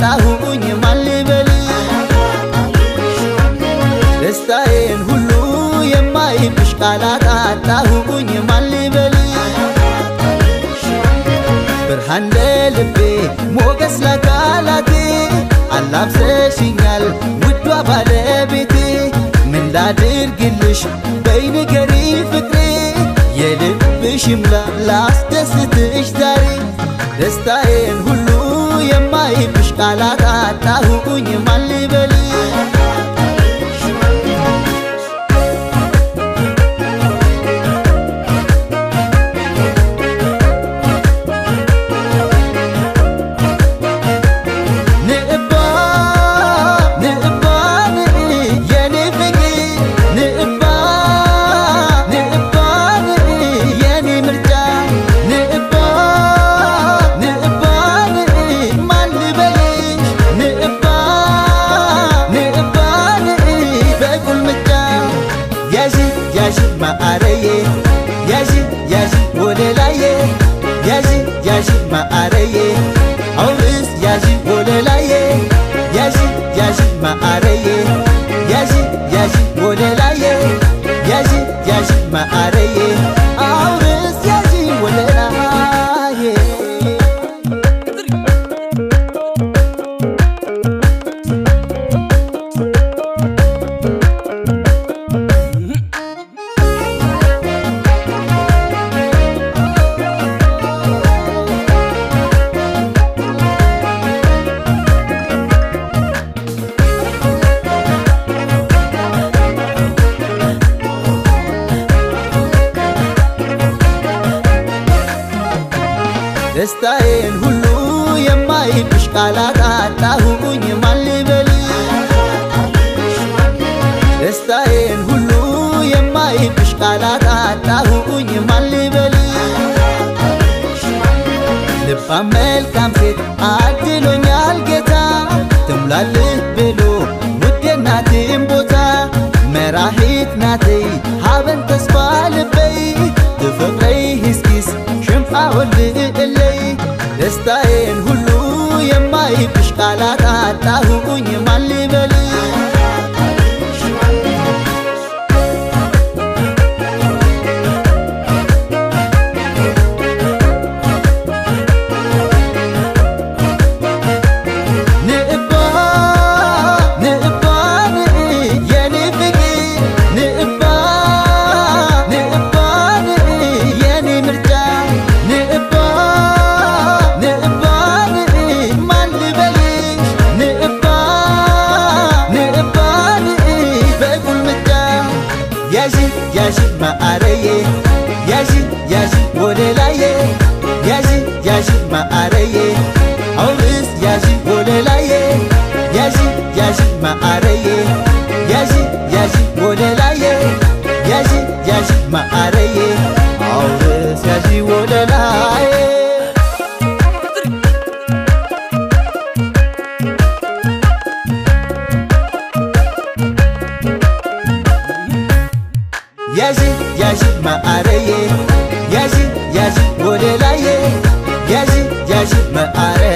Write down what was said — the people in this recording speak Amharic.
አጣሁኝ ማን ልበል ደስታዬን ሁሉ የማይብሽ ቃላት አጣሁኝ ማን ልበል ብርሃን ለልቤ ሞገስ ለቃላቴ አላብሰሽኛል ውዷ ባለቤቴ ምን ላድርግልሽ በይ ንገሪኝ ፍቅሬ የልብሽ ይምላ ላስደስትሽ ዛሬ ደስታዬን ሁሉ የማይብሽ ቃላት አጣሁኝ ማን ልበል ደስታዬን ሁሉ የማይብሽ ቃላት አጣሁኝ ማን ልበል ደስታዬን ሁሉ የማይብሽ ቃላት አጣሁኝ ማን ልበል ልባም መልካም ሴት አድሎኛል ጌታ ትሙላልህ ብሎ ውዴ እናቴም ቦታ መራሒት ናተይ ሃበን ተስፋ ልበይ ትፍቅረይ ህስኪስ ሽምዓ ወልእለይ ደስታዬን ሁሉ የማይብሽ ቃላት አጣሁኝ ማን ልበል Yaji, yaji, wole la ye. Yaji, yaji, ma are